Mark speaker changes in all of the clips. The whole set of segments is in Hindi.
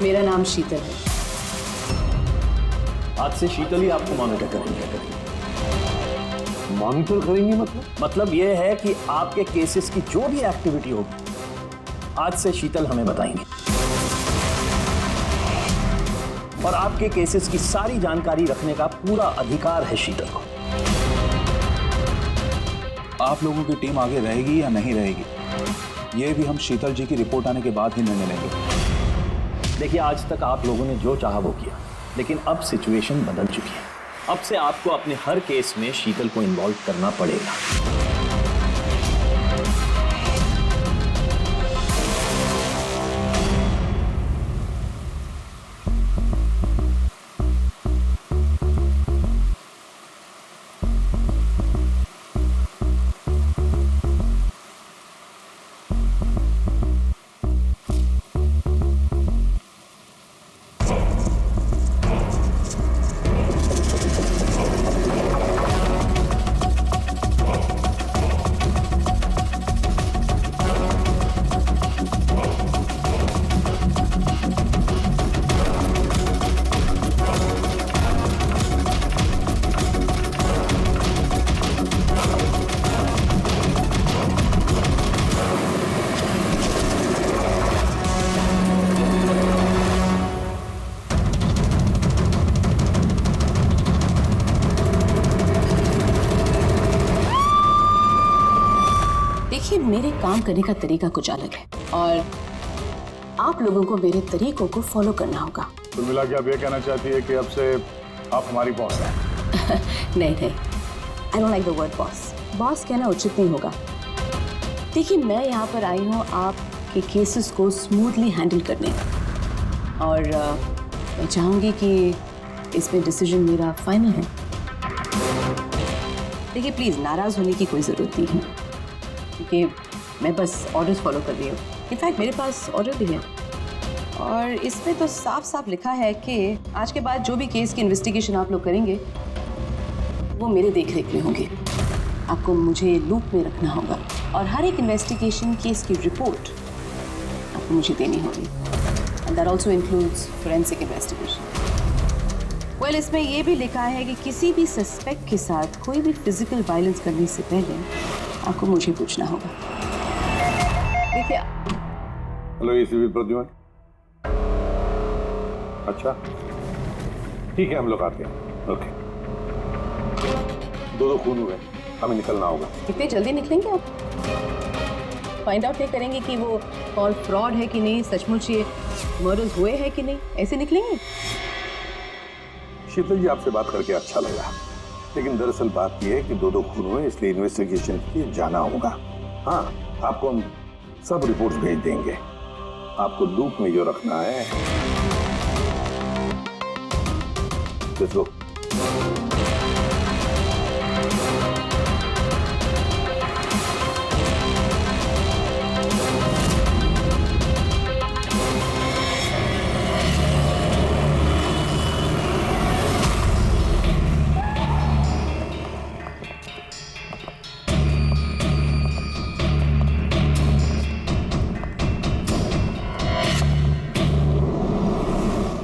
Speaker 1: मेरा नाम शीतल है।
Speaker 2: आज से शीतल ही आपको मॉनिटर करेंगे।
Speaker 3: मॉनिटर करेंगे
Speaker 2: मतलब ये है कि आपके केसेस की जो भी एक्टिविटी होगी आज से शीतल हमें बताएंगे और आपके केसेस की सारी जानकारी रखने का पूरा अधिकार है शीतल को।
Speaker 4: आप लोगों की टीम आगे रहेगी या नहीं रहेगी ये भी हम शीतल जी की रिपोर्ट आने के बाद ही निर्णय लेंगे।
Speaker 2: देखिए, आज तक आप लोगों ने जो चाहा वो किया, लेकिन अब सिचुएशन बदल चुकी है। अब से आपको अपने हर केस में शीतल को इन्वॉल्व करना पड़ेगा।
Speaker 1: मेरे काम करने का तरीका कुछ अलग है और आप लोगों को मेरे तरीकों को फॉलो करना होगा।
Speaker 3: तो मिला के आप ये कहना चाहती है कि अब से आप हमारी बॉस हैं?
Speaker 1: नहीं, I don't like the word boss. Boss कहना उचित नहीं होगा। देखिए, मैं यहाँ पर आई हूँ आपके केसेस को स्मूथली हैंडल करने और मैं चाहूँगी कि इसमें डिसीजन मेरा फाइनल है। देखिए, प्लीज़ नाराज़ होने की कोई ज़रूरत नहीं है क्योंकि मैं बस ऑर्डर्स फॉलो कर रही हूँ। इनफैक्ट मेरे पास ऑर्डर भी है और इसमें तो साफ साफ लिखा है कि आज के बाद जो भी केस की इन्वेस्टिगेशन आप लोग करेंगे वो मेरे देखरेख में होंगे। आपको मुझे लूप में रखना होगा और हर एक इन्वेस्टिगेशन केस की रिपोर्ट आपको मुझे देनी होगी। And that also includes forensic investigation. Well, इसमें यह भी लिखा है कि किसी भी सस्पेक्ट के साथ कोई भी फिजिकल वायलेंस करने से पहले आपको मुझे पूछना होगा। देखिए,
Speaker 3: हेलो एसीपी प्रद्युमन। अच्छा, ठीक है, हम लोग आते हैं। ओके। दो खून हुए, हमें निकलना होगा।
Speaker 1: कितने जल्दी निकलेंगे आप? फाइंड आउट नहीं करेंगे कि वो कॉल फ्रॉड है कि नहीं, सचमुच ये मर्डर्स हुए हैं कि नहीं, ऐसे निकलेंगे?
Speaker 3: शीतल जी, आपसे बात करके अच्छा लगा, लेकिन दरअसल बात यह है कि दो खून हुए, इसलिए इन्वेस्टिगेशन के लिए जाना होगा। हाँ, आपको हम सब रिपोर्ट्स भेज देंगे। आपको लूप में जो रखना है। Let's go.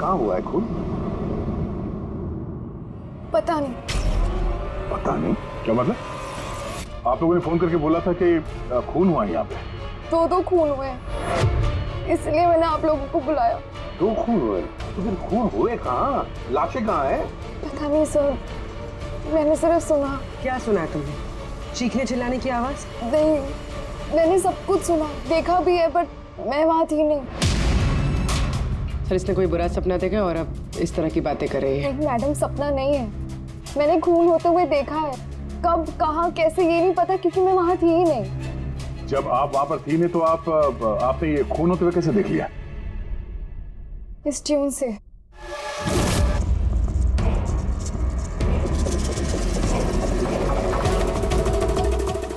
Speaker 3: कहाँ हुआ है खून?
Speaker 5: पता नहीं।
Speaker 3: पता नहीं? क्या मतलब? आप लोगों ने फोन करके बोला था कि खून हुआ है यहाँ पे।
Speaker 5: दो खून हुए हैं, इसलिए मैंने आप लोगों को बुलाया।
Speaker 3: दो खून हुए? तो फिर खून हुए कहाँ? लाशें कहाँ है?
Speaker 5: पता नहीं सर, मैंने सिर्फ सुना।
Speaker 6: क्या सुना तुमने? चीखने चिल्लाने की आवाज?
Speaker 5: नहीं, मैंने सब कुछ सुना, देखा भी है, बट मैं वहाँ थी नहीं।
Speaker 6: सर, इसने कोई बुरा सपना देखा और अब इस तरह की बातें कर रही है।
Speaker 5: नहीं मैडम, सपना नहीं है, मैंने खून होते हुए देखा है। कब, कहाँ, कैसे, ये नहीं पता क्योंकि मैं वहाँ थी ही नहीं।
Speaker 3: जब आप वहाँ पर थी नहीं तो आपने ये खून होते हुए कैसे देख लिया?
Speaker 5: इस ट्यून से।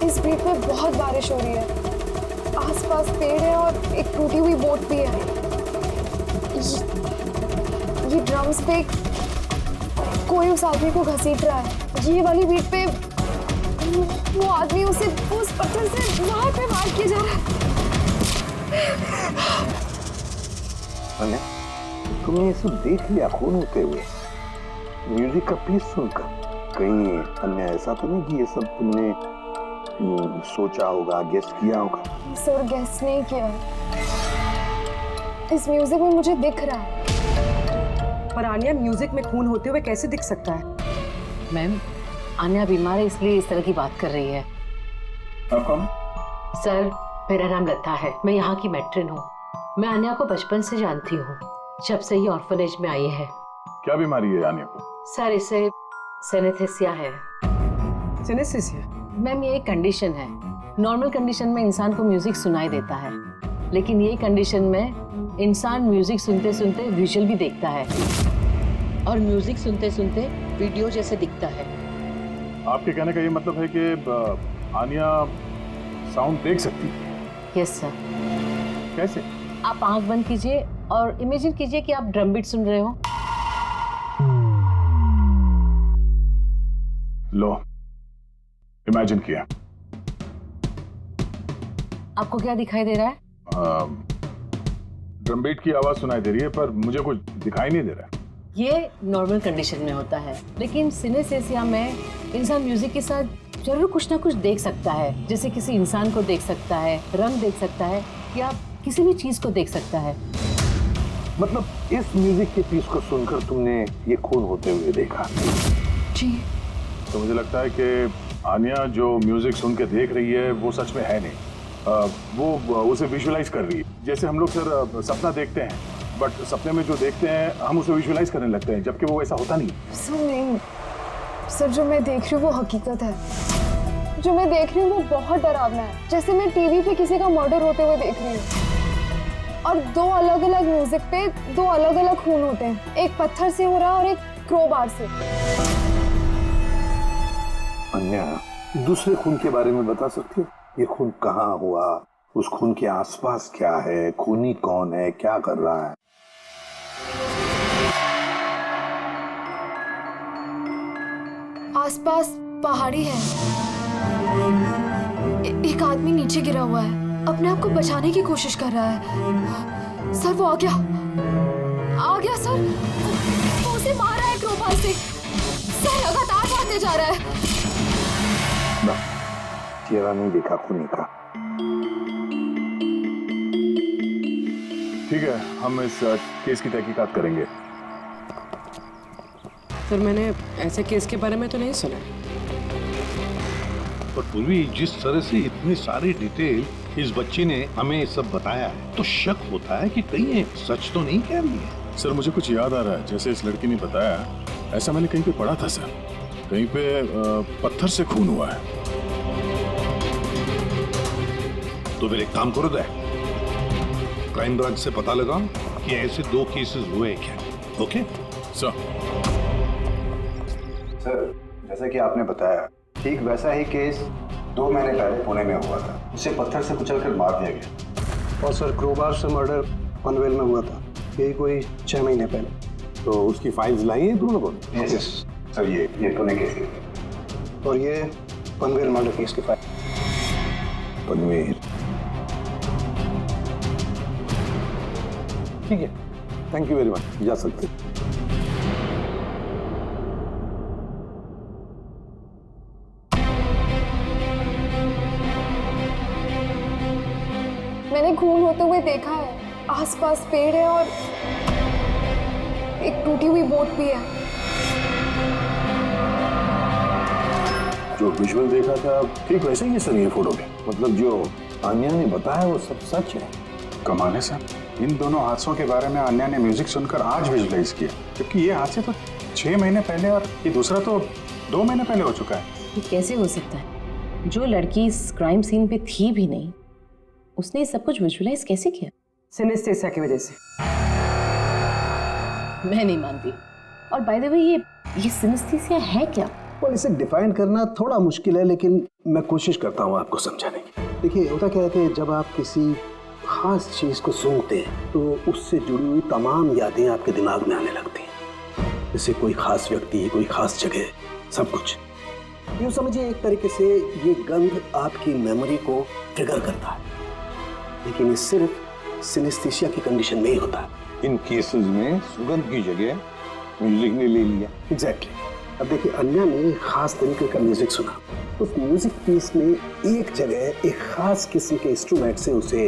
Speaker 5: इस बीट में बहुत बारिश हो रही है, आसपास पेड़ है और एक टूटी हुई बोट भी है। ये ड्रम्स पे कोई उस आदमी को घसीट रहा है। ये वाली बीट पे वो आदमी उस पत्थर से वहां पे वार किया जा रहा है।
Speaker 3: तुमने ये सब देख लिया खून होते हुए, म्यूजिक का पीस सुनकर। कहीं अन्य ऐसा तो नहीं कि ये सब तुमने सोचा होगा, गेस किया होगा?
Speaker 5: सर गेस नहीं किया, इस म्यूजिक में मुझे दिख रहा है।
Speaker 6: पर आन्या म्यूजिक में खून होते हुए कैसे दिख सकता है?
Speaker 1: मैम, आन्या बीमार है इसलिए इस तरह की बात कर रही है।
Speaker 3: आप कौन?
Speaker 7: सर, मेरा नाम लता है, मैं यहाँ की मैट्रिन हूँ। मैं आन्या को बचपन से जानती हूँ, जब से ही ऑर्फनेज में आई है।
Speaker 3: क्या बीमारी है आन्या को?
Speaker 7: सर, इसे सिनेस्थेसिया है।
Speaker 6: सिनेस्थेसिया?
Speaker 1: मैम, ये एक कंडीशन है। नॉर्मल कंडीशन में इंसान को म्यूजिक सुनाई देता है, लेकिन ये कंडीशन में इंसान म्यूजिक सुनते सुनते विजुअल भी देखता है और म्यूजिक सुनते सुनते वीडियो जैसे दिखता है।
Speaker 3: आपके कहने का ये मतलब है कि आन्या साउंड देख सकती है?
Speaker 1: Yes sir.
Speaker 3: कैसे?
Speaker 1: आप आंख बंद कीजिए और इमेजिन कीजिए कि आप ड्रम बीट सुन रहे हो।
Speaker 3: लो, इमेजिन किया।
Speaker 1: आपको क्या दिखाई दे रहा है?
Speaker 3: ड्रम बीट की आवाज सुनाई दे रही है, पर मुझे कुछ दिखाई नहीं दे रहा है।
Speaker 1: ये नॉर्मल कंडीशन में होता है, लेकिन सिनेस्थेसिया में इंसान म्यूजिक के साथ जरूर कुछ ना कुछ देख सकता है, जैसे किसी इंसान को देख सकता है, रंग देख सकता है, या किसी भी चीज को देख सकता है।
Speaker 3: मतलब इस म्यूजिक के पीस को सुनकर तुमने ये खून होते हुए देखा?
Speaker 5: जी।
Speaker 3: तो मुझे लगता है कि आन्या जो म्यूजिक सुन के देख रही है वो सच में है नहीं, वो उसे विजुअलाइज कर रही है। जैसे हम लोग सर सपना देखते हैं, बट सपने में जो देखते हैं हम उसे विजुअलाइज करने लगते हैं, जबकि वो ऐसा होता नहीं।
Speaker 5: सर नहीं, सर जो मैं देख रही हूँ वो हकीकत है। जो मैं देख रही हूँ वो बहुत डरावना है, जैसे मैं टीवी पे किसी का मर्डर होते हुए देख रही हूँ। और दो अलग अलग म्यूजिक पे दो अलग अलग खून होते हैं, एक पत्थर से हो रहा है और एक क्रोबार से।
Speaker 3: अन्या, दूसरे खून के बारे में बता सकती हो? ये खून कहाँ हुआ, उस खून के आसपास क्या है, खूनी कौन है, क्या कर रहा है?
Speaker 5: आसपास पहाड़ी है, एक आदमी नीचे गिरा हुआ है, अपने आप को बचाने की कोशिश कर रहा है। सर वो आ गया सर, वो उसे मार रहा है क्रोबार से। सर लगातार मारते जा रहा है।
Speaker 3: चेहरा नहीं देखा खूनी का। ठीक है, हम इस केस की तहकीकात करेंगे।
Speaker 6: सर, मैंने ऐसे केस के बारे में तो नहीं सुना।
Speaker 8: पर पूर्वी, जिस तरह से इतनी सारी डिटेल इस बच्ची ने हमें सब बताया है, तो शक होता है कि कहीं ये सच तो नहीं कह रही है।
Speaker 3: सर, मुझे कुछ याद आ रहा है, जैसे इस लड़की ने बताया, ऐसा मैंने कहीं पे पढ़ा था सर। कहीं पे पत्थर से खून हुआ है।
Speaker 8: तो फिर एक काम करो, दे क्राइम ब्रांच से पता लगाओ कि ऐसे 2 केसेस हुए क्या। Okay
Speaker 3: sir.
Speaker 9: सर, जैसा कि आपने बताया, ठीक वैसा ही केस 2 महीने पहले पुणे में हुआ था। उसे पत्थर से कुचलकर मार दिया गया।
Speaker 10: और सर क्रोबार से मर्डर पनवेल में हुआ था, यही कोई 6 महीने पहले।
Speaker 3: तो उसकी फाइल्स लाई हैं तुम लोगों ने?
Speaker 9: यस सर, ये पुणे केस की।
Speaker 10: और ये पनवेल मर्डर केस की फाइल।
Speaker 3: पनवेल, ठीक है, थैंक यू वेरी मच, जा सकते।
Speaker 5: मैंने खून होते हुए देखा है, आसपास पेड़ है और एक टूटी हुई बोट भी है।
Speaker 3: जो विजुअल देखा था ठीक वैसे ही है सर ये फोटो में। मतलब जो आन्या ने बताया वो सब सच है।
Speaker 4: कमाल है सर, इन दोनों हादसों के बारे में आन्या ने म्यूजिक सुनकर आज विजुअलाइज किया, जबकि ये हादसे तो 6 महीने पहले और ये दूसरा तो 2 महीने पहले हो चुका है।
Speaker 1: ये कैसे हो सकता है? जो लड़की इस क्राइम सीन पे थी भी नहीं, उसने ये सब कुछ विजुअलाइज कैसे किया?
Speaker 6: सिनेस्थेसिया की वजह से।
Speaker 1: मैं नहीं मानती। और बाय द वे, ये सिनेस्थेसिया है क्या?
Speaker 10: और इसे डिफाइन करना थोड़ा मुश्किल है, लेकिन मैं कोशिश करता हूँ आपको समझाने की। देखिए, होता क्या है कि जब आप किसी खास चीज को सुनते हैं तो उससे जुड़ी हुई तमाम यादें आपके दिमाग में आने लगती हैं। जैसे कोई खास व्यक्ति, कोई खास जगह, सब कुछ। यूँ समझिए एक तरीके से ये गंध आपकी मेमोरी को ट्रिगर करता है। लेकिन ये सिर्फ सिनेस्थेसिया की कंडीशन में ही होता है।
Speaker 3: इन केसेस में सुगंध की जगह म्यूजिक ने ले लिया।
Speaker 10: एग्जैक्टली। अब देखिए, अन्या ने एक खास तरीके का म्यूजिक सुना। उस म्यूजिक पीस में एक जगह एक खास किस्म के इंस्ट्रूमेंट से उसे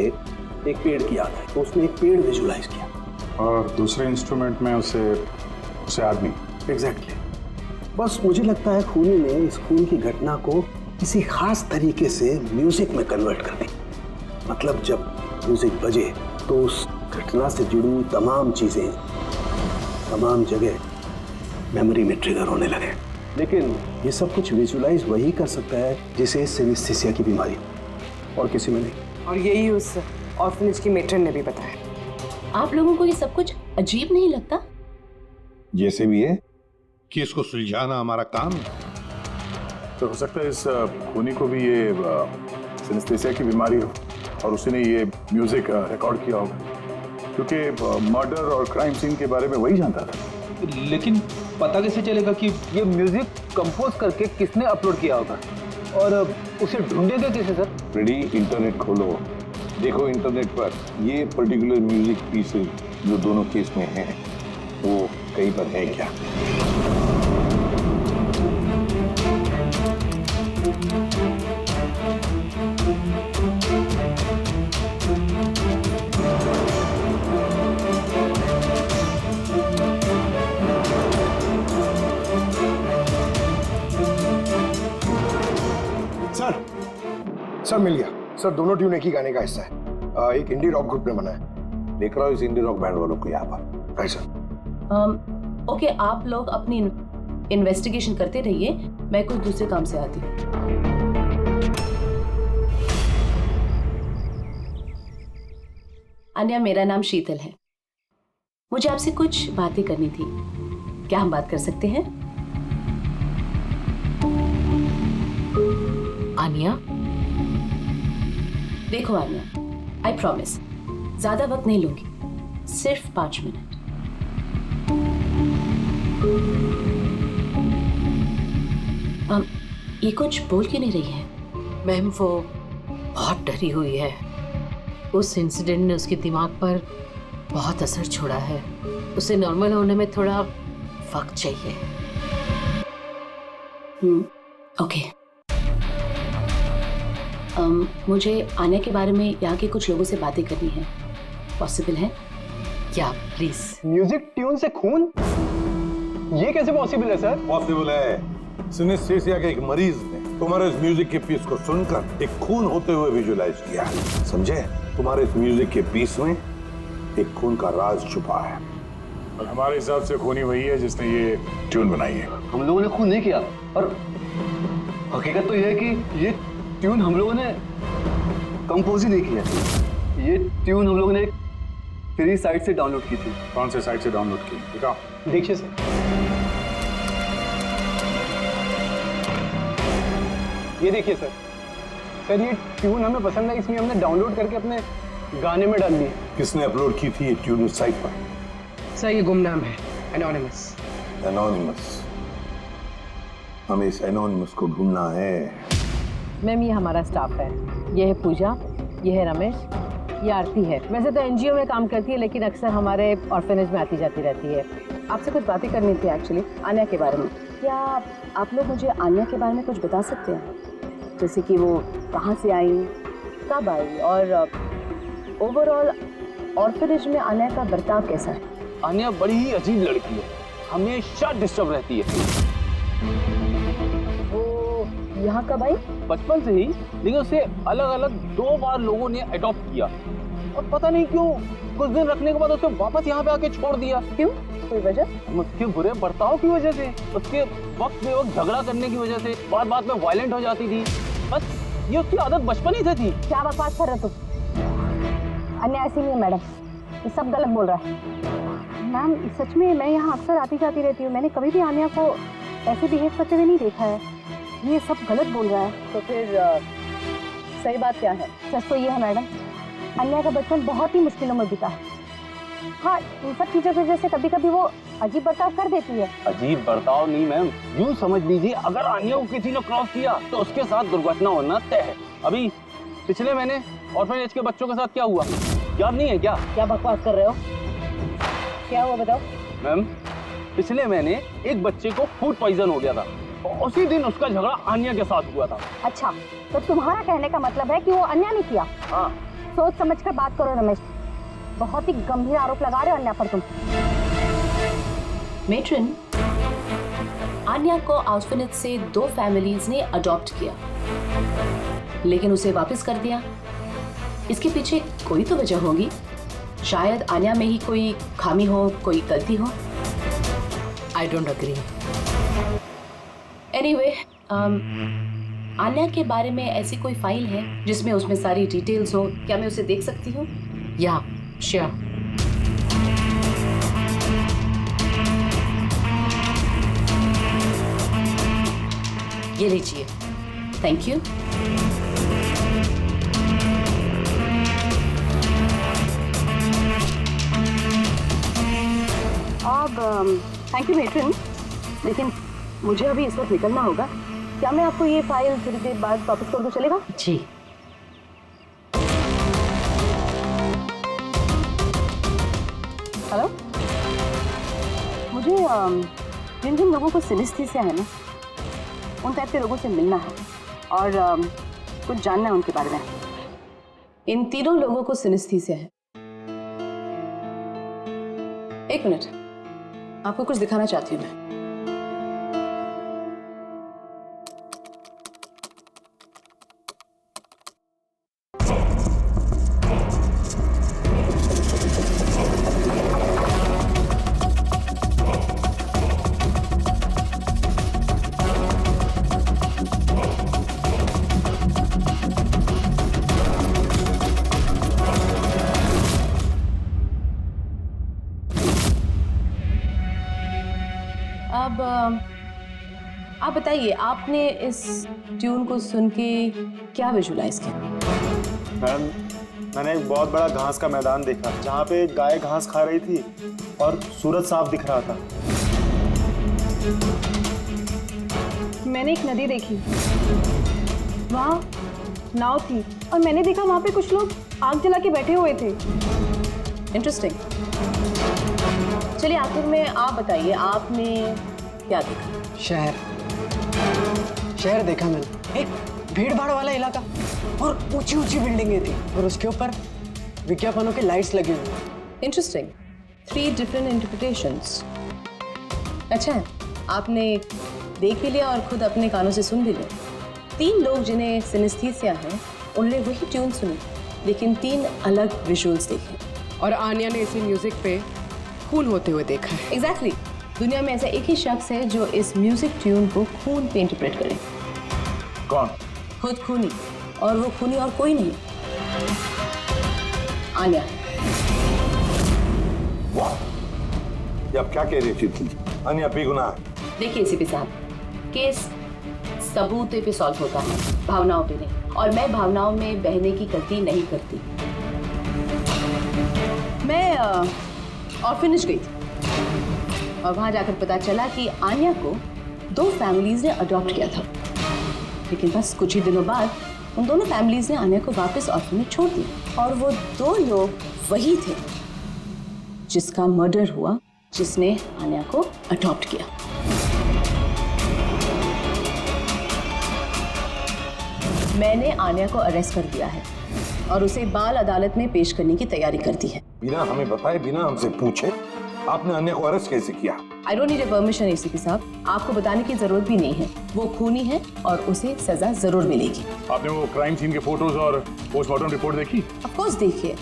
Speaker 10: एक पेड़ की याद आई, तो उसने एक पेड़ विजुलाइज किया।
Speaker 4: और दूसरे इंस्ट्रूमेंट में उसे आदमी।
Speaker 10: एग्जैक्टली। बस मुझे लगता है खूनी ने इस खून की घटना को किसी खास तरीके से म्यूजिक में कन्वर्ट कर दी। मतलब जब म्यूजिक बजे तो उस घटना से जुड़ी हुई तमाम चीजें तमाम जगह मेमोरी में ट्रिगर होने लगे। लेकिन ये सब कुछ विजुलाइज वही कर सकता है जिसे सिनेस्थीसिया की बीमारी और किसी में नहीं।
Speaker 6: और यही उस ऑर्फनेज की मेट्रन ने भी बताया।
Speaker 1: आप लोगों को ये सब कुछ अजीब नहीं लगता?
Speaker 3: जैसे भी है
Speaker 8: कि इसको सुलझाना हमारा काम है।
Speaker 4: तो हो सकता है इस खूनी को भी ये सिनेस्थीसिया की बीमारी हो और उसी ने ये म्यूजिक रिकॉर्ड किया होगा, क्योंकि मर्डर और क्राइम सीन के बारे में वही जानता था।
Speaker 2: लेकिन पता कैसे चलेगा कि ये म्यूजिक कंपोज करके किसने अपलोड किया होगा, और उसे ढूंढेगा कैसे सर?
Speaker 3: रेडी, इंटरनेट खोलो, देखो इंटरनेट पर ये पर्टिकुलर म्यूजिक पीसेस जो दोनों केस में हैं वो कहीं पर है क्या।
Speaker 11: सर मिल गया सर, दोनों ट्यून एक ही गाने का हिस्सा है, एक इंडी रॉक ग्रुप ने बना है।
Speaker 3: देख रहा हूँ इस इंडी रॉक बैंड वालों को यहाँ पर।
Speaker 11: Right sir.
Speaker 1: ओके, आप लोग अपनी इन्वेस्टिगेशन करते रहिए, मैं कुछ दूसरे काम से आती हूँ। अन्या, मेरा नाम शीतल है। मुझे आपसे कुछ बातें करनी थी, क्या हम बात कर सकते हैं?
Speaker 7: आनिया,
Speaker 1: देखो आनिया, आई प्रॉमिस ज्यादा वक्त नहीं लूंगी, सिर्फ 5 मिनट। ये कुछ बोल क्यों नहीं रही है?
Speaker 7: मैम वो बहुत डरी हुई है। उस इंसिडेंट ने उसके दिमाग पर बहुत असर छोड़ा है। उसे नॉर्मल होने में थोड़ा वक्त चाहिए।
Speaker 1: ओके। मुझे आने के बारे में यहाँ के कुछ लोगों से बातें करनी है, पॉसिबल है क्या? प्लीज।
Speaker 2: म्यूजिक ट्यून से खून, ये कैसे पॉसिबल है सर?
Speaker 3: पॉसिबल है। सिनेस्थीसिया के एक मरीज ने तुम्हारे इस म्यूजिक के पीस को सुनकर एक खून होते हुए विजुलाइज किया, समझे? तुम्हारे इस म्यूजिक के पीस में एक खून का राज छुपा है।
Speaker 4: और हमारे हिसाब से खूनी वही है जिसने ये ट्यून बनाई है।
Speaker 2: हम लोगों ने खून नहीं किया, और हकीकत तो यह है कि ये ट्यून हम लोगों ने कंपोज ही नहीं किया। ये ट्यून हम लोगों ने एक फ्री साइट से डाउनलोड की थी।
Speaker 4: कौन से साइट से डाउनलोड की? दिखाओ।
Speaker 2: देखिए सर, ये देखिए सर, ये ट्यून हमें पसंद है, इसलिए हमने डाउनलोड करके अपने गाने में डाल दी।
Speaker 3: किसने अपलोड की थी ये ट्यून उस साइट पर?
Speaker 6: सर ये गुमनाम है, एनोनिमस।
Speaker 3: एनोनिमस। हमें इस एनोनिमस को ढूंढना है।
Speaker 7: मैम ये हमारा स्टाफ है। ये है पूजा, ये है रमेश, ये आरती है। वैसे तो एनजीओ में काम करती है, लेकिन अक्सर हमारे ऑर्फनेज में आती जाती रहती है।
Speaker 1: आपसे कुछ बातें करनी थी एक्चुअली, आन्या के बारे में। क्या आप लोग मुझे आन्या के बारे में कुछ बता सकते हैं? जैसे कि वो कहाँ से आई, कब आई, और ओवरऑल ऑर्फनेज में आन्या का बर्ताव कैसा है?
Speaker 2: आन्या बड़ी ही अजीब लड़की है, हमेशा डिस्टर्ब रहती है।
Speaker 1: यहाँ कब आई?
Speaker 2: बचपन से ही, लेकिन उसे अलग अलग 2 बार लोगों ने अडॉप्ट किया, और पता नहीं क्यों कुछ दिन रखने के बाद उसे वापस यहाँ पे आके छोड़ दिया।
Speaker 1: क्यों? कोई वजह?
Speaker 2: उसके बुरे बर्ताव की वजह से, उसके वक्त बेवक्त झगड़ा करने की वजह से, बात बात में वायलेंट हो जाती थी। बस ये उसकी आदत बचपन ही से थी।
Speaker 5: क्या बकवास कर रहे तुम? अन्य ऐसी नहीं है मैडम, ये सब गलत बोल रहा है। मैम सच में मैं यहाँ अक्सर आती जाती रहती हूँ, मैंने कभी भी आन्या को ऐसे बिहेव करते हुए नहीं देखा है। ये सब गलत बोल रहा है।
Speaker 1: तो फिर सही बात क्या है?
Speaker 5: सच तो ये है मैडम, अन्या का बचपन बहुत ही मुश्किलों में बीता है। हाँ, इन सब चीज़ों की वजह से कभी कभी वो अजीब बर्ताव कर देती है।
Speaker 2: अजीब बर्ताव नहीं मैम, यूँ समझ लीजिए अगर आन्या को किसी ने क्रॉस किया तो उसके साथ दुर्घटना होना तय है। अभी पिछले महीने ऑर्फनेज के बच्चों के साथ क्या हुआ, याद नहीं है क्या?
Speaker 5: क्या बकवास कर रहे हो? क्या हुआ बताओ?
Speaker 12: मैम, पिछले महीने एक बच्चे को फूड पॉइजन हो गया था और उसी दिन उसका झगड़ा आन्या के साथ हुआ था।
Speaker 13: अच्छा, तो तुम्हारा कहने का मतलब है कि वो अन्याय नहीं किया?
Speaker 12: हाँ।
Speaker 13: सोच समझ कर बात करो रमेश, बहुत ही गंभीर आरोप लगा रहे हो अन्या पर तुम।
Speaker 7: मेट्रन, आन्या को ऑर्फनेज से 2 फैमिलीज ने अडॉप्ट किया, लेकिन उसे वापस कर दिया। इसके पीछे कोई तो वजह होगी। शायद आन्या में ही कोई खामी हो, कोई गलती हो। I don't agree. Anyway, Anya के बारे में ऐसी कोई फाइल है जिसमें उसमें सारी डिटेल्स हो? क्या मैं उसे देख सकती हूँ? या श्योर। ये लीजिए। Thank you.
Speaker 1: अब थैंक यू मेट्रन, लेकिन मुझे अभी इस वक्त निकलना होगा। क्या मैं आपको ये फाइल थोड़ी देर बाद वापस कर दूं, चलेगा?
Speaker 7: जी।
Speaker 1: हेलो, मुझे जिन जिन लोगों को सिनेस्थीसिया है ना, उन टाइप के लोगों से मिलना है और कुछ जानना है उनके बारे में। इन तीनों लोगों को सिनेस्थीसिया है। एक मिनट, आपको कुछ दिखाना चाहती हूँ मैं। अब आप बताइए, आपने इस ट्यून को सुन के क्या विजुलाइज किया?
Speaker 14: मैम, मैंने एक बहुत बड़ा घास का मैदान देखा जहाँ पे एक गाय घास खा रही थी और सूरज साफ दिख रहा था।
Speaker 5: मैंने एक नदी देखी, वहाँ नाव थी और मैंने देखा वहाँ पे कुछ लोग आग जला के बैठे हुए थे।
Speaker 1: इंटरेस्टिंग। चलिए आखिर में आप बताइए, आपने क्या देखा?
Speaker 6: शहर देखा मैंने, एक भीड़ भाड़ वाला इलाका और ऊंची ऊंची बिल्डिंगें थी और उसके ऊपर विज्ञापनों के लाइट्स लगे हुए।
Speaker 1: इंटरेस्टिंग। 3 different interpretations. अच्छा है, आपने देख भी लिया और खुद अपने कानों से सुन भी लिया। 3 लोग जिन्हें सिनेस्थीसिया है, उन्होंने वही ट्यून सुनी, लेकिन 3 अलग विजुअल्स देखे।
Speaker 6: और आन्या ने इसी म्यूजिक पे खून होते हुए देखा है।
Speaker 1: एग्जैक्टली। दुनिया में ऐसा एक ही शख्स है जो इस म्यूजिक ट्यून को खून पे इंटरप्रेट करे।
Speaker 4: कौन?
Speaker 1: खुद खूनी, और वो खूनी और कोई नहीं, आन्या।
Speaker 3: ये आप क्या कह रही थी? आन्या बेगुनाह है।
Speaker 7: देखिए एसीपी साहब, केस सबूत पे सॉल्व होता है, भावनाओं पे नहीं। और मैं भावनाओं में बहने की गलती नहीं करती।
Speaker 1: मैं ऑर्फनेज गई थी और वहां जाकर पता चला कि आन्या को 2 फैमिलीज ने अडॉप्ट किया था, लेकिन बस कुछ ही दिनों बाद उन दोनों फैमिलीज ने आन्या को वापस ऑर्फनेज छोड़ दिया। और वो 2 लोग वही थे जिसका मर्डर हुआ, जिसने आन्या को अडॉप्ट किया। मैंने आन्या को अरेस्ट कर दिया है और उसे बाल अदालत में पेश करने की तैयारी कर दी है।
Speaker 3: बिना हमें बताए, बिना हमसे पूछे आपने आन्या को अरेस्ट कैसे किया?
Speaker 1: I don't need a permission ACP साहब, आपको बताने की जरूरत भी नहीं है। वो खूनी है और उसे सजा जरूर मिलेगी।
Speaker 4: आपने वो क्राइम सीन के फोटोज और पोस्टमार्टम रिपोर्ट देखी?
Speaker 1: ऑफ कोर्स देखिए।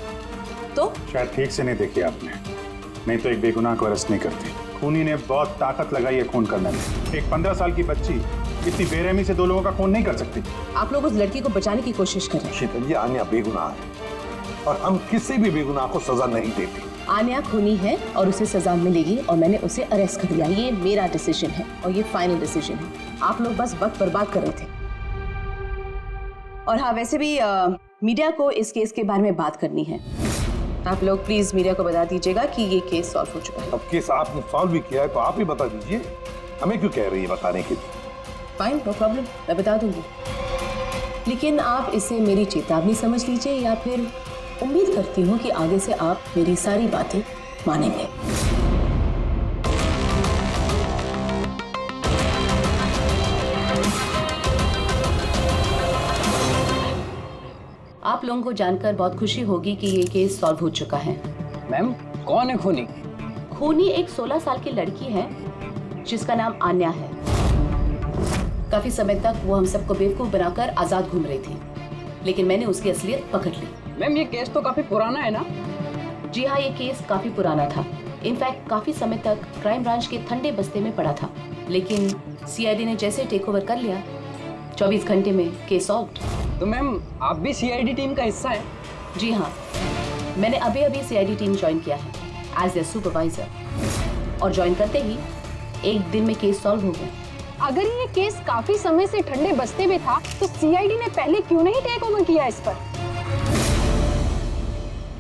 Speaker 1: तो
Speaker 4: शायद ठीक से नहीं देखी आपने, नहीं तो एक बेगुनाह को अरेस्ट नहीं करती। खूनी ने बहुत ताकत लगाई है खून करने में। एक 15 साल की बच्ची इतनी बेरहमी से 2 लोगों का खून नहीं कर सकती।
Speaker 1: आप लोग उस लड़की को बचाने की कोशिश कर रहे हैं।
Speaker 3: शीतल जी, आन्या बेगुनाह है और हम किसी भी बेगुनाह को सजा नहीं देते।
Speaker 1: आन्या खूनी है और उसे सजा मिलेगी और मैंने उसे अरेस्ट कर लिया। ये मेरा डिसीजन है और ये फाइनल डिसीजन है। आप लोग बस वक्त बर्बाद कर रहे थे। और हाँ, वैसे भी मीडिया को इस केस के बारे में बात करनी है। आप लोग प्लीज मीडिया को बता दीजिएगा कि ये केस सॉल्व हो चुका है।
Speaker 3: अब केस आपने सॉल्व भी किया है तो आप ही बता दीजिए, हमें क्यों कह रही है बताने के लिए?
Speaker 1: फाइन, नो प्रॉब्लम, मैं बता दूंगी। लेकिन आप इसे मेरी चेतावनी समझ लीजिए या फिर उम्मीद करती हूँ कि आगे से आप मेरी सारी बातें मानेंगे।
Speaker 7: आप लोगों को जानकर बहुत खुशी होगी कि ये केस सॉल्व हो चुका है।
Speaker 6: मैम कौन है खूनी?
Speaker 7: खूनी एक 16 साल की लड़की है जिसका नाम आन्या है। काफी समय तक वो हम सबको बेवकूफ बनाकर आजाद घूम रही थी, लेकिन मैंने उसकी असलियत पकड़ ली।
Speaker 6: मैम ये केस तो काफी पुराना है ना?
Speaker 7: जी हाँ, ये केस काफी पुराना था। इनफैक्ट काफी समय तक क्राइम ब्रांच के ठंडे बस्ते में पड़ा था, लेकिन सीआईडी ने जैसे टेक ओवर कर लिया 24 घंटे में केस सॉल्व।
Speaker 6: तो मैम आप भी सीआईडी टीम का हिस्सा है?
Speaker 7: जी हाँ, मैंने अभी सीआईडी टीम ज्वाइन किया है एज ए सुपरवाइजर, और ज्वाइन करते ही एक दिन में केस सॉल्व हो गया।
Speaker 5: अगर ये केस काफी समय से ठंडे बस्ते में था तो सीआईडी ने पहले क्यों नहीं टेक ओवर किया इस पर?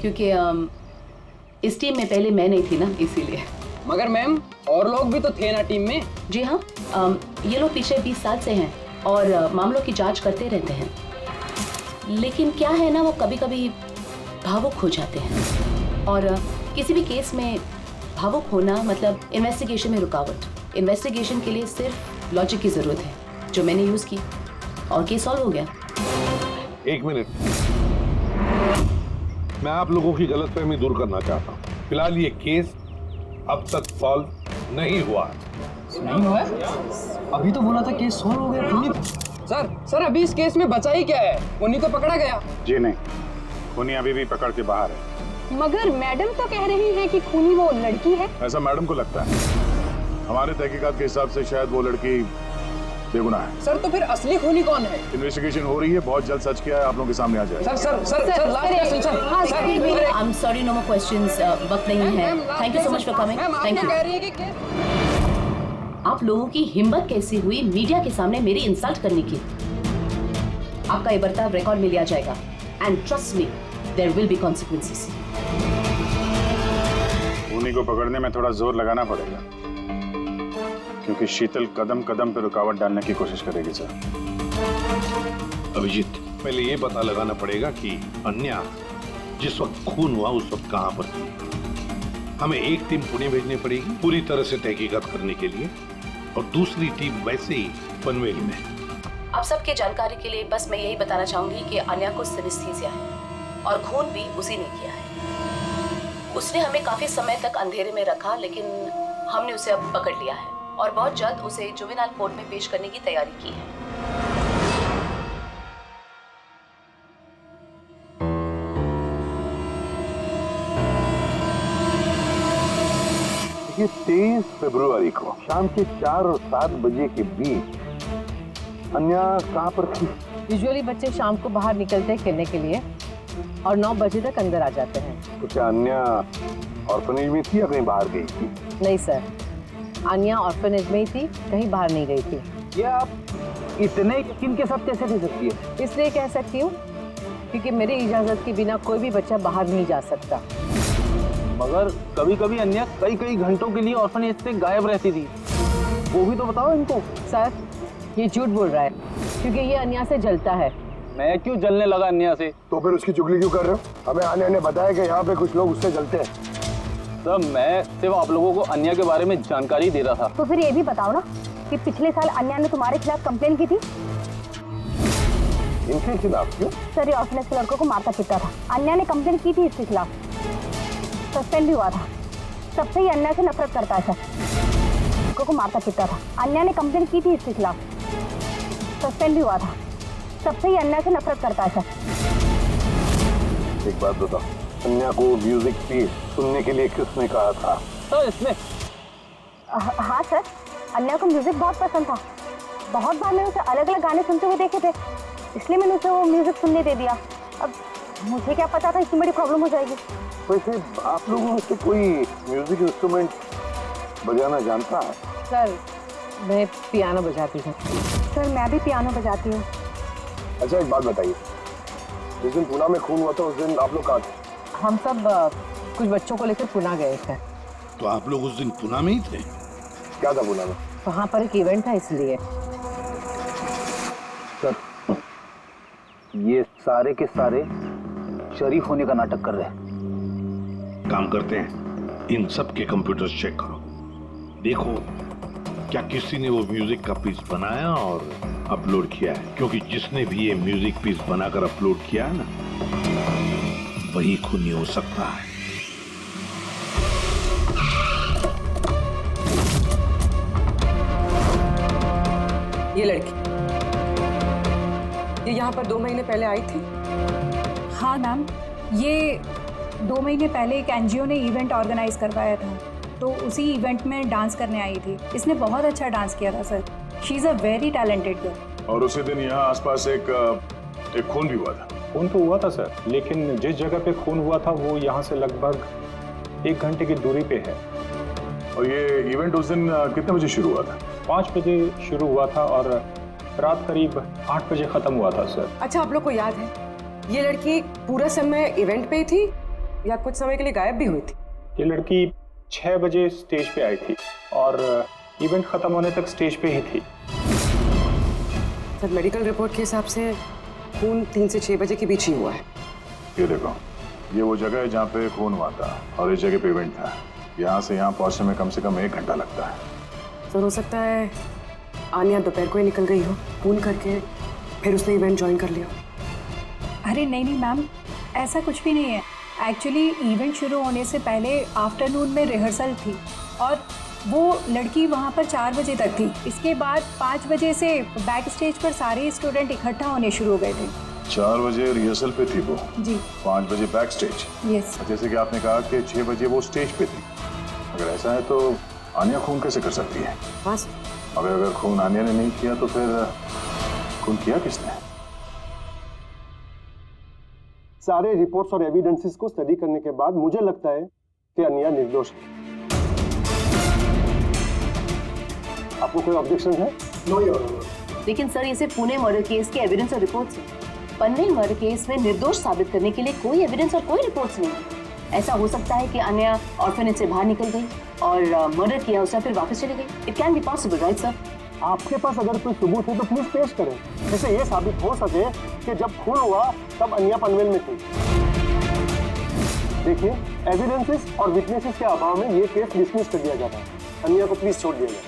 Speaker 7: क्योंकि इस टीम में पहले मैं नहीं थी ना, इसीलिए।
Speaker 6: मगर मैम और लोग भी तो थे ना टीम में?
Speaker 7: जी हाँ, ये लोग पिछले 20 साल से हैं और मामलों की जांच करते रहते हैं, लेकिन क्या है ना, वो कभी कभी भावुक हो जाते हैं। और किसी भी केस में भावुक होना मतलब इन्वेस्टिगेशन में रुकावट। इन्वेस्टिगेशन के लिए सिर्फ लॉजिक की जरूरत है, जो मैंने यूज की और केस सॉल्व हो गया।
Speaker 8: एक मिनट, मैं आप लोगों की गलतफहमी दूर करना चाहता हूँ। फिलहाल ये केस अब तक सॉल्व नहीं हुआ।
Speaker 6: नहीं हुआ? अभी तो बोला था केस सॉल्व हो गया। खूनी सर अभी इस केस में बचा ही क्या है? खूनी तो पकड़ा गया।
Speaker 4: जी नहीं, खूनी अभी भी पकड़ के बाहर है।
Speaker 5: मगर मैडम तो कह रही है कि खूनी वो लड़की है।
Speaker 4: ऐसा मैडम को लगता है। हमारे तहकीकात के हिसाब से शायद वो लड़की बेगुनाह है।
Speaker 6: सर तो फिर असली खूनी कौन है?
Speaker 4: इन्वेस्टिगेशन हो रही है, बहुत जल्द सच क्या है आप लोगों के सामने आ जाएगा।
Speaker 6: Sir last question.
Speaker 7: I am sorry, no more questions, वक्त नहीं है। Thank you so much for coming. Thank you. आप लोगों की हिम्मत कैसी हुई मीडिया के सामने मेरी इंसल्ट करने की? आपका ये बर्ताव रिकॉर्ड में लिया जाएगा, and trust me, there will be consequences.
Speaker 4: खूनी को पकड़ने में थोड़ा जोर लगाना पड़ेगा, क्योंकि शीतल कदम कदम पे रुकावट डालने की कोशिश करेगी सर।
Speaker 8: अभिजीत, पहले ये पता लगाना पड़ेगा कि अन्या जिस वक्त खून हुआ उस वक्त कहाँ पर थी। हमें एक टीम पुणे भेजनी पड़ेगी पूरी तरह से तहकीकात करने के लिए, और दूसरी टीम वैसे ही पनवेल में।
Speaker 7: आप सबके जानकारी के लिए बस मैं यही बताना चाहूंगी कि अन्या को सिनेस्थीसिया है और खून भी उसी ने किया है। उसने हमें काफी समय तक अंधेरे में रखा, लेकिन हमने उसे अब पकड़ लिया है और बहुत जल्द उसे जुवेनाइल कोर्ट में पेश करने की तैयारी की है।
Speaker 3: ये 23 फरवरी को शाम के 4 और 7 बजे के बीच अन्या कहाँ पर थी?
Speaker 1: यूजुअली बच्चे शाम को बाहर निकलते हैं खेलने के लिए और 9 बजे तक अंदर आ जाते हैं।
Speaker 3: तो क्या अन्या ऑर्फनेज में थी या कहीं बाहर गई थी?
Speaker 1: नहीं सर, अन्या ऑर्फनेज में ही थी, कहीं बाहर नहीं गई थी।
Speaker 12: ये आप इतने यकीन के साथ कैसे कह सकती है?
Speaker 1: इसलिए कह सकती हूँ क्योंकि मेरी इजाजत के बिना कोई भी बच्चा बाहर नहीं जा सकता।
Speaker 12: मगर कभी कभी अन्या कई घंटों के लिए ऑर्फनेज से गायब रहती थी, वो भी तो बताओ इनको।
Speaker 1: सर ये झूठ बोल रहा है क्योंकि ये अन्या से जलता है।
Speaker 12: मैं क्यों जलने लगा अन्या से?
Speaker 11: तो फिर उसकी चुगली क्यों कर रहे हो? हमें आने ने बताया कि यहाँ पे कुछ लोग उससे जलते हैं।
Speaker 12: सर मैं सिर्फ आप लोगों को अन्या के बारे में जानकारी दे रहा था।
Speaker 13: तो फिर ये भी बताओ ना कि पिछले साल अन्या ने तुम्हारे खिलाफ कंप्लेन की थी।
Speaker 3: इनके खिलाफ क्यों?
Speaker 13: सर ये ऑर्फनेज के लड़कों को मारता पीटता था। अन्या ने कंप्लेन की थी इसके खिलाफ, सस्पेंड भी हुआ था। तब से ही अन्या से नफरत करता है सर, लड़कों को मारता पीटता था। अन्या ने कंप्लेन की थी इसके खिलाफ, सस्पेंड भी हुआ था। तब से ही अन्या से नफरत करता है सर।
Speaker 3: एक बात बताओ, अन्या को म्यूजिक पीस सुनने के लिए किसने कहा था?
Speaker 12: सर इसमें
Speaker 13: हाँ सर, अन्या को म्यूजिक बहुत पसंद था। बहुत बार मैंने उसे अलग अलग गाने सुनते हुए देखे थे, इसलिए मैंने उसे वो म्यूजिक सुनने दे दिया। अब मुझे क्या पता था इतनी बड़ी प्रॉब्लम हो जाएगी।
Speaker 3: वैसे आप लोगों में से कोई म्यूजिक इंस्ट्रूमेंट बजाना जानता है?
Speaker 1: सर मैं पियानो बजाती हूँ।
Speaker 13: सर मैं भी पियानो बजाती हूँ।
Speaker 11: अच्छा एक बात बताइए, जिस दिन पुणे में खून हुआ था उस दिन आप लोग कहाँ थे?
Speaker 1: हम सब कुछ बच्चों को लेकर पुणे गए थे।
Speaker 8: तो आप लोग उस दिन पुणे में ही थे?
Speaker 11: क्या था पुणे में?
Speaker 1: वहाँ पर एक इवेंट था इसलिए।
Speaker 12: सर ये सारे के सारे शरीफ होने का नाटक कर रहे हैं।
Speaker 8: काम करते हैं, इन सब के कंप्यूटर्स चेक करो, देखो क्या किसी ने वो म्यूजिक का पीस बनाया और अपलोड किया है? क्योंकि जिसने भी ये म्यूजिक पीस बनाकर अपलोड किया है ना, वही खूनी हो सकता है।
Speaker 15: ये लड़की ये यहाँ पर 2 महीने पहले आई थी?
Speaker 16: हाँ मैम, ये 2 महीने पहले एक एनजीओ ने इवेंट ऑर्गेनाइज करवाया था, तो उसी इवेंट में डांस करने आई थी। इसने बहुत अच्छा डांस किया था sir. She is a very talented girl.
Speaker 4: और उसी दिन यहाँ आसपास एक खून भी हुआ था।
Speaker 14: खून तो हुआ था सर, लेकिन जिस जगह पे खून हुआ था वो यहाँ से लगभग 1 घंटे की दूरी पे है।
Speaker 4: और ये इवेंट उस दिन कितने बजे शुरू हुआ था?
Speaker 14: 5 बजे शुरू हुआ था और रात करीब 8 बजे खत्म हुआ था सर।
Speaker 15: अच्छा, आप लोग को याद है ये लड़की पूरा समय इवेंट पे ही थी या कुछ समय के लिए गायब भी हुई थी?
Speaker 14: ये लड़की 6 बजे स्टेज पे आई थी और इवेंट खत्म होने तक स्टेज पे ही थी।
Speaker 15: सर, मेडिकल रिपोर्ट के हिसाब से खून 3 से 6 बजे के बीच ही हुआ है।
Speaker 4: ये देखो, ये वो जगह है जहाँ पे खून हुआ था और इस जगह पे इवेंट था। यहाँ से यहाँ पहुँचने में कम से कम 1 घंटा लगता है।
Speaker 15: सर, हो सकता है आन्या दोपहर को ही निकल गई हो खून करके, फिर उसने इवेंट ज्वाइन कर लिया।
Speaker 16: अरे नहीं मैम, ऐसा कुछ भी नहीं है। एक्चुअली इवेंट शुरू होने से पहले आफ्टरनून में रिहर्सल थी और वो लड़की वहाँ पर 4 बजे तक थी। इसके बाद 5 बजे से बैक स्टेज पर सारे स्टूडेंट इकट्ठा होने शुरू हो गए थे।
Speaker 4: 4 बजे रिहर्सल पे थी वो
Speaker 16: जी,
Speaker 4: 5 बजे बैक स्टेज।
Speaker 16: यस।
Speaker 4: जैसे कि आपने कहा कि 6 बजे वो स्टेज पे थी। अगर ऐसा है तो आन्या खून कैसे कर सकती है?
Speaker 15: हाँ,
Speaker 4: अगर खून आन्या ने नहीं किया तो फिर खून किया किसने?
Speaker 11: सारे रिपोर्ट्स और एविडेंसेस को स्टडी करने के बाद मुझे लगता है कि अन्या निर्दोष है। आपको कोई ऑब्जेक्शन है?
Speaker 10: No your honour.
Speaker 7: लेकिन सर, इसे पुणे मर्डर केस के एविडेंस और रिपोर्ट्स हैं। पन्ने मर्डर केस में निर्दोष साबित करने के लिए कोई एविडेंस और कोई रिपोर्ट्स नहीं है। ऐसा हो सकता है कि अन्या ऑर्फनेज से बाहर निकल गई और मर्डर किया उसने, फिर वापस चली गई। It can be possible, right sir?
Speaker 11: आपके पास अगर कोई सबूत है तो प्लीज पेश करें, जिससे ये साबित हो सके कि जब खून हुआ तब अन्या पनवेल में थी। देखिए, एविडेंसेस और विटनेसेस के अभाव में ये केस डिसमिस कर दिया जाता है। अन्या को प्लीज छोड़ दिया जाए।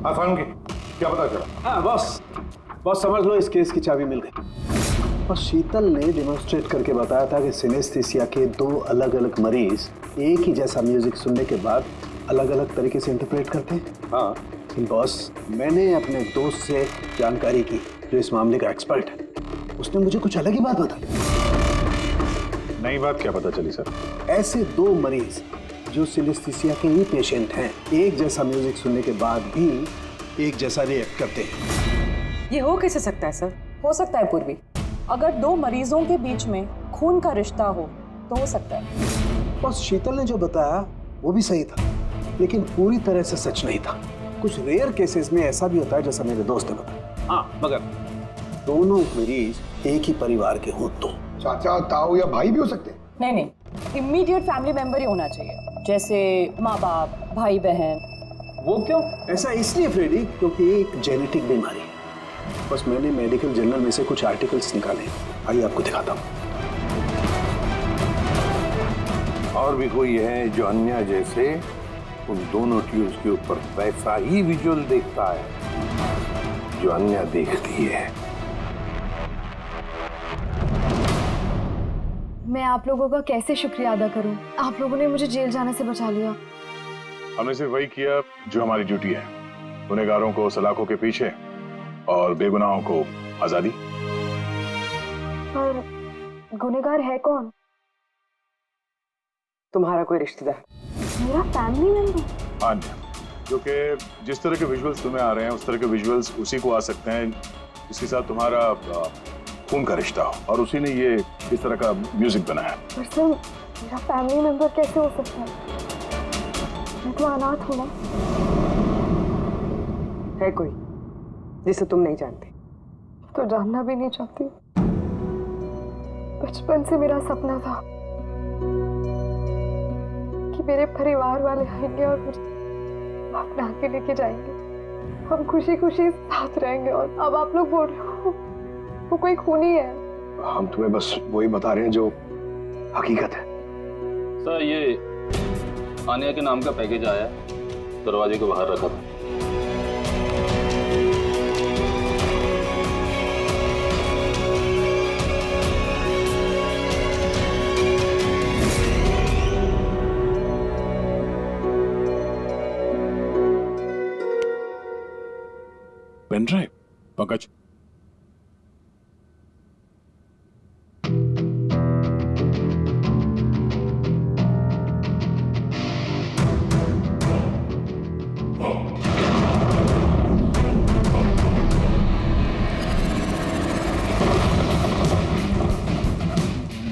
Speaker 4: हाँ फारूकी, क्या पता चला?
Speaker 10: हाँ बस समझ लो, इस केस की चाबी मिल गई। और शीतल ने डेमोन्स्ट्रेट करके बताया था कि सिनेस्थीसिया के 2 अलग अलग मरीज एक ही जैसा म्यूजिक सुनने के बाद अलग अलग तरीके से इंटरप्रेट करते हैं। हाँ बॉस, मैंने अपने दोस्त से जानकारी की जो इस मामले का एक्सपर्ट है। उसने मुझे कुछ अलग ही बात बताई।
Speaker 4: नई बात क्या पता चली सर?
Speaker 10: ऐसे 2 मरीज जो सिनेस्थीसिया के ही पेशेंट हैं, एक जैसा म्यूजिक सुनने के बाद भी एक जैसा रिएक्ट करते हैं।
Speaker 15: ये हो कैसे सकता है सर?
Speaker 17: हो सकता है पूर्वी, अगर 2 मरीजों के बीच में खून का रिश्ता हो तो हो सकता है।
Speaker 10: बस शीतल ने जो बताया वो भी सही था, लेकिन पूरी तरह से सच नहीं था। कुछ रेयर केसेस में ऐसा भी होता है, जैसा मेरे दोस्त ने बताया। हाँ, मगर दोनों मरीज एक ही परिवार के हो तो
Speaker 11: चाचा, ताऊ या भाई भी हो सकते हैं।
Speaker 17: नहीं, इमीडिएट फैमिली मेंबर ही होना चाहिए, जैसे माँ बाप, भाई बहन।
Speaker 10: वो क्यों? ऐसा इसलिए फ्रेडी, क्योंकि एक जेनेटिक बीमारी है। बस मैंने मेडिकल जर्नल में से कुछ आर्टिकल्स निकाले, आइए आपको दिखाता हूँ।
Speaker 3: और भी कोई है जो अन्या जैसे उन दोनों ट्यूब्स के ऊपर वैसा ही विजुअल देखता है जो अन्या देखती है?
Speaker 5: मैं आप लोगों का कैसे शुक्रिया अदा करूं? आप लोगों ने मुझे जेल जाने से बचा लिया।
Speaker 4: हमने सिर्फ वही किया जो हमारी ड्यूटी है, गुनहगारों को सलाखों के पीछे और बेगुनाहों को आजादी।
Speaker 5: और गुनहगार है कौन?
Speaker 15: तुम्हारा कोई रिश्तेदार।
Speaker 5: मेरा फैमिली मेंबर?
Speaker 4: अन्या, जो कि जिस तरह के विजुअल्स तुम्हें आ रहे हैं उस तरह के विजुअल्स उसी को आ सकते हैं जिसके साथ तुम्हारा खून का रिश्ता हो, और उसी ने ये इस तरह का म्यूजिक बनाया।
Speaker 5: पर सर, मेरा फैमिली मेंबर कैसे हो सकता है? मैं तो अनाथ हूँ ना।
Speaker 15: है कोई जिसे तुम नहीं जानते?
Speaker 5: तो जानना भी नहीं चाहती। बचपन से मेरा सपना था कि मेरे परिवार वाले आएंगे और मुझे अपना के लेके जाएंगे, हम खुशी खुशी साथ रहेंगे। और अब आप लोग बोल रहे हो वो कोई खूनी है।
Speaker 11: हम तुम्हें बस वही बता रहे हैं जो हकीकत है।
Speaker 12: सर ये आनिया के नाम का पैकेज आया है, दरवाजे के बाहर रखा था।
Speaker 4: पेन ड्राइव पंकज,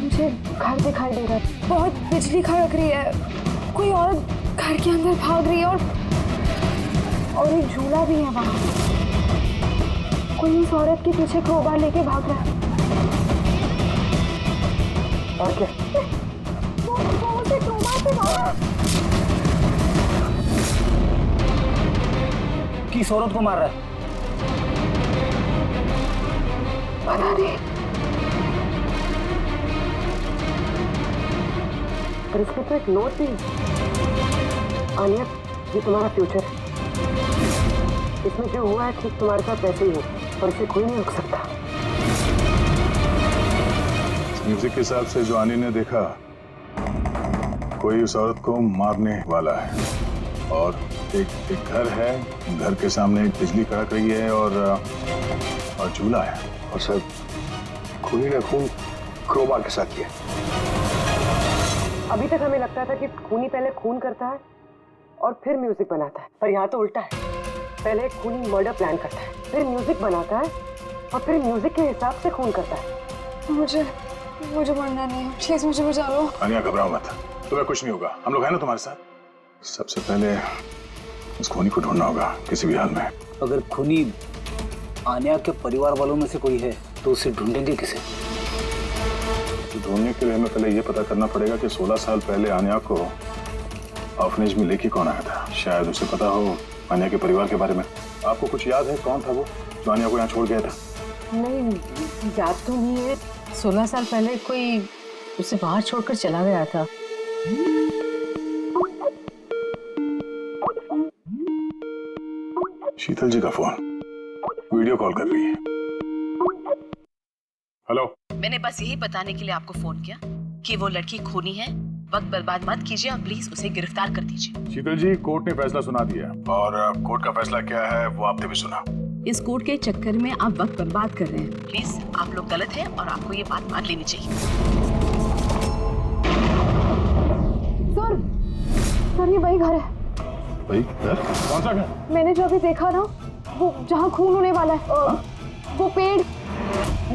Speaker 5: मुझे घर दिखाई दे रहा है, बहुत बिजली खड़क रही है, कोई औरत घर के अंदर भाग रही है और एक झूला भी है वहाँ। कोई उस औरत के पीछे क्रोबार लेके भाग रहा है।
Speaker 11: और क्या?
Speaker 5: वो उसे क्रोबार से भाग रहा है।
Speaker 6: किस औरत को मार रहा है?
Speaker 5: पता नहीं।
Speaker 15: पर इसमें तो एक नोट भी है। आनिया, ये तुम्हारा फ्यूचर है। इसमें जो हुआ है ठीक तुम्हारे साथ वैसे ही हो और इसे कोई नहीं रोक सकता।
Speaker 4: म्यूजिक के हिसाब से जो आनिया ने देखा, कोई उस औरत को मारने वाला है और एक घर है, घर के सामने बिजली कड़क रही है और झूला है।
Speaker 3: और सर खूनी ने खून क्रोबार के साथ किया।
Speaker 15: अभी तक हमें लगता था कि खूनी पहले खून करता है और फिर म्यूजिक बनाता है, पर यहाँ तो उल्टा है। पहले खूनी मर्डर प्लान करता है, फिर म्यूजिक बनाता है और फिर म्यूजिक के हिसाब से खून करता है।
Speaker 5: मुझे मरना नहीं है, प्लीज मुझे बचा लो।
Speaker 4: आनिया घबराओ मत, तुम्हें कुछ नहीं होगा, हम लोग हैं ना तुम्हारे साथ। सबसे पहले उस खूनी को ढूंढना होगा किसी भी हाल में।
Speaker 6: अगर खूनी आनिया के परिवार वालों में से कोई है तो उसे ढूंढेंगे किसे?
Speaker 4: तो ढूंढने के लिए हमें पहले ये पता करना पड़ेगा कि 16 साल पहले आनिया को ऑर्फनेज में लेके कौन आया था। शायद उसे पता हो आनिया के परिवार के बारे में। आपको कुछ याद है कौन था वो जो आनिया को यहाँ छोड़ गया था?
Speaker 1: नहीं, याद तो नहीं है। 16 साल पहले कोई उसे बाहर छोड़कर चला गया था।
Speaker 4: शीतल जी का फोन, वीडियो कॉल कर रही है। हेलो,
Speaker 7: मैंने बस यही बताने के लिए आपको फोन किया कि वो लड़की खूनी है। वक्त बर्बाद मत कीजिए और प्लीज उसे गिरफ्तार कर दीजिए।
Speaker 4: शीतल जी, कोर्ट ने फैसला सुना दिया और कोर्ट का फैसला क्या है वो आपने भी सुना।
Speaker 7: इस कोर्ट के चक्कर में आप वक्त बर्बाद कर रहे हैं। प्लीज आप लोग गलत हैं और आपको ये बात मान लेनी चाहिए।
Speaker 5: सर ये वही घर है।
Speaker 4: वही घर? कौन सा घर?
Speaker 5: मैंने जो अभी देखा ना, वो जहाँ खून होने वाला है, वो पेड़,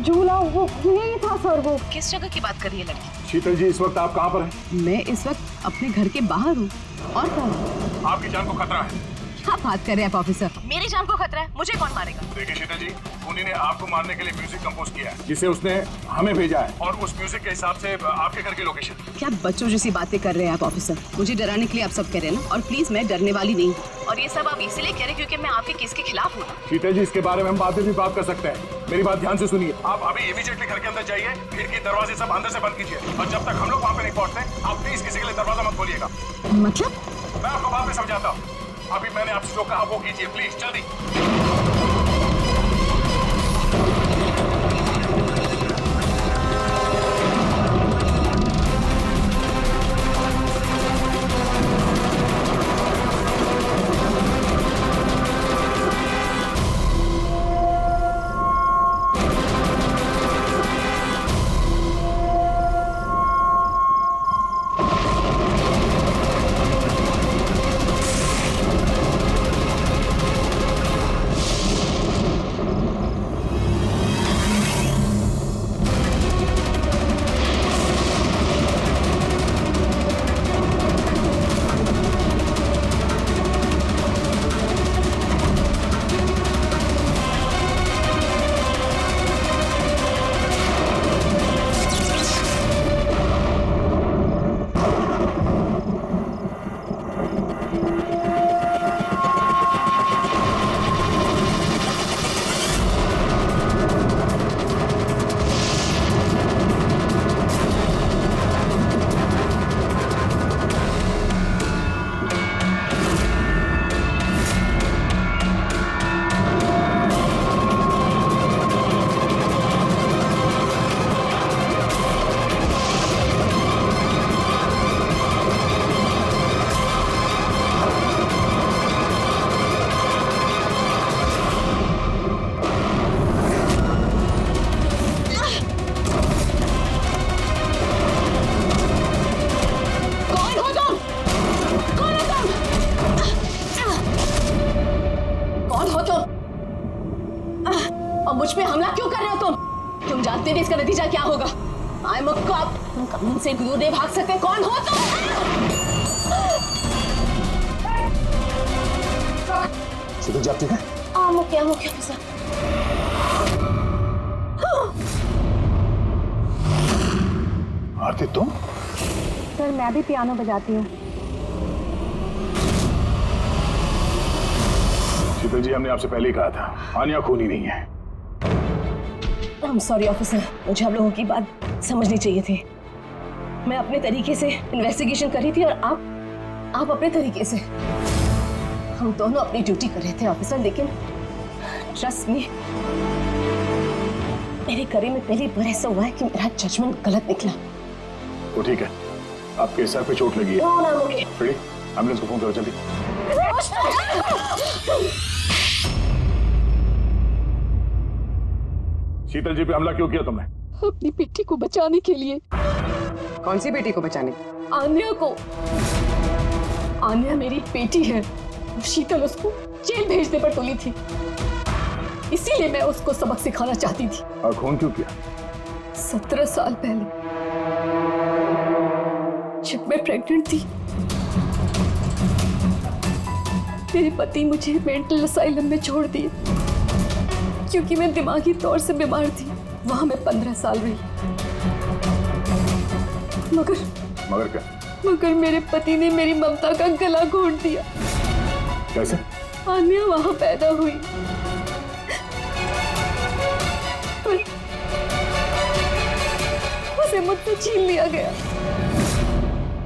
Speaker 5: झूला, वो यही था सर। वो
Speaker 7: किस जगह की बात कर रही है लड़की?
Speaker 4: शीतल जी, इस वक्त आप कहाँ पर हैं?
Speaker 1: मैं इस वक्त अपने घर के बाहर हूँ। और कहाँ?
Speaker 4: आपकी जान को खतरा है।
Speaker 1: क्या बात कर रहे हैं आप ऑफिसर?
Speaker 7: मेरी जान को खतरा है, मुझे कौन मारेगा?
Speaker 4: देखिए शीतल जी, खूनी ने आपको मारने के लिए म्यूजिक कंपोज किया है जिसे उसने हमें भेजा है और उस म्यूजिक के हिसाब से आपके घर की लोकेशन।
Speaker 1: क्या बच्चों जैसी बातें कर रहे हैं आप ऑफिसर? मुझे डराने के लिए आप सब कह रहे हैं ना, और प्लीज मैं डरने वाली नहीं हूँ।
Speaker 7: और ये सब आप इसलिए कह रहे हैं क्योंकि मैं आपके केस के खिलाफ हूँ।
Speaker 4: शीतल जी, इसके बारे में हम बाद में भी बात कर सकते हैं। मेरी बात ध्यान से सुनिए। आप अभी इमीडिएटली घर के अंदर जाइए, खिड़की दरवाजे सब अंदर से बंद कीजिए और जब तक हम लोग वहाँ पे नहीं पहुँचते आप प्लीज किसी के लिए दरवाजा मत खोलिएगा।
Speaker 1: मतलब?
Speaker 4: मैं आपको बाद में समझाता हूँ। अभी मैंने आपसे जो कहा वो कीजिए प्लीज, जल्दी।
Speaker 7: और मुझ पे हमला क्यों कर रहे हो तुम जानते नहीं इसका नतीजा क्या होगा। I am a cop. तुम कानून से दूर नहीं भाग सकते। कौन हो तुम?
Speaker 4: शीतल जी आप ठीक है?
Speaker 7: आम क्या ऑफिसर?
Speaker 4: आरती तुम?
Speaker 13: सर मैं भी पियानो बजाती हूँ।
Speaker 4: शीतल जी हमने आपसे पहले ही कहा था आन्या खूनी नहीं है।
Speaker 7: I'm sorry ऑफिसर, मुझे आप लोगों की बात समझनी चाहिए थी। मैं अपने तरीके से इन्वेस्टिगेशन कर रही थी और आप अपने तरीके से। हम दोनों अपनी ड्यूटी कर रहे थे ऑफिसर, लेकिन ट्रस्ट मी, मेरे करियर में पहली बार ऐसा हुआ है कि मेरा जजमेंट गलत निकला।
Speaker 4: तो ठीक है, आपके सर पे चोट लगी है। फ्रेडी, एम्बुलेंस को फोन करो जल्दी। शीतल जी पे हमला क्यों किया तुमने?
Speaker 16: अपनी बेटी को बचाने के लिए।
Speaker 15: कौन सी बेटी को बचाने?
Speaker 16: आन्या को। आन्या मेरी बेटी है। शीतल उसको जेल भेजने पर तुली थी, इसीलिए मैं उसको सबक सिखाना चाहती थी।
Speaker 4: और खून क्यों किया?
Speaker 16: 17 साल पहले जब मैं प्रेग्नेंट थी, मेरे पति मुझे मेंटल असाइलम में छोड़ दिए क्योंकि मैं दिमागी तौर से बीमार थी। वहां मैं 15 साल रही।
Speaker 4: मगर क्या?
Speaker 16: मगर मेरे पति ने मेरी ममता का गला घोंट दिया।
Speaker 4: कैसे?
Speaker 16: आन्या वहां पैदा हुई, पर उसे मुझसे छीन लिया गया।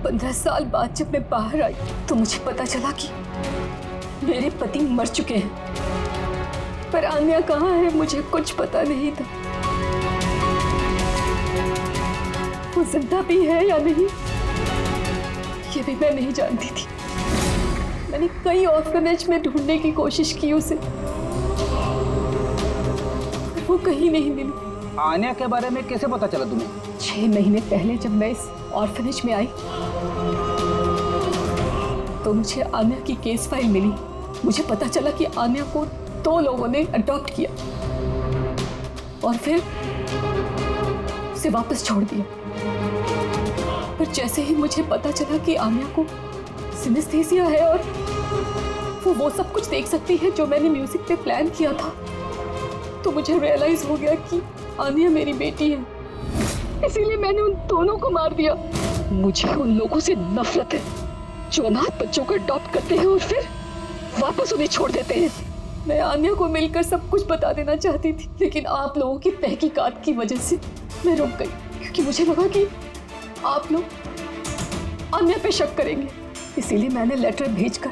Speaker 16: 15 साल बाद जब मैं बाहर आई तो मुझे पता चला कि मेरे पति मर चुके हैं, पर आन्या कहाँ है मुझे कुछ पता नहीं था। वो जिंदा भी है या नहीं ये भी मैं नहीं जानती थी। मैंने कई ऑर्फनेज में ढूंढने की कोशिश की उसे, पर वो कहीं नहीं मिली।
Speaker 6: आन्या के बारे में कैसे पता चला तुम्हें?
Speaker 16: 6 महीने पहले जब मैं इस ऑर्फनेज में आई तो मुझे आन्या की केस फाइल मिली। मुझे पता चला कि आन्या को 2 लोगों ने अडॉप्ट किया और फिर उसे वापस छोड़ दिया। पर जैसे ही मुझे पता चला कि आन्या को सिनेस्थेसिया है और वो सब कुछ देख सकती है जो मैंने म्यूजिक पे प्लान किया था, तो मुझे रियलाइज हो गया कि आन्या मेरी बेटी है। इसीलिए मैंने उन दोनों को मार दिया। मुझे उन लोगों से नफरत है जो अनाथ बच्चों को अडॉप्ट करते हैं और फिर वापस उन्हें छोड़ देते हैं। मैं आन्या को मिलकर सब कुछ बता देना चाहती थी, लेकिन आप लोगों की तहकीकात की वजह से मैं रुक गई, क्योंकि मुझे लगा कि आप लोग आन्या पे शक करेंगे। इसीलिए मैंने लेटर भेजकर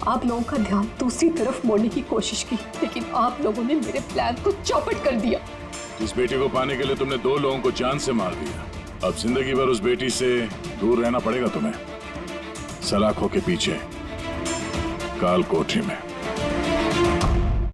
Speaker 16: आप लोगों का ध्यान दूसरी तरफ मोड़ने की कोशिश की, लेकिन आप लोगों ने मेरे प्लान को चौपट कर दिया।
Speaker 4: इस बेटी को पाने के लिए तुमने 2 लोगों को जान से मार दिया। अब जिंदगी भर उस बेटी से दूर रहना पड़ेगा तुम्हें, सलाखों के पीछे काल कोठरी में।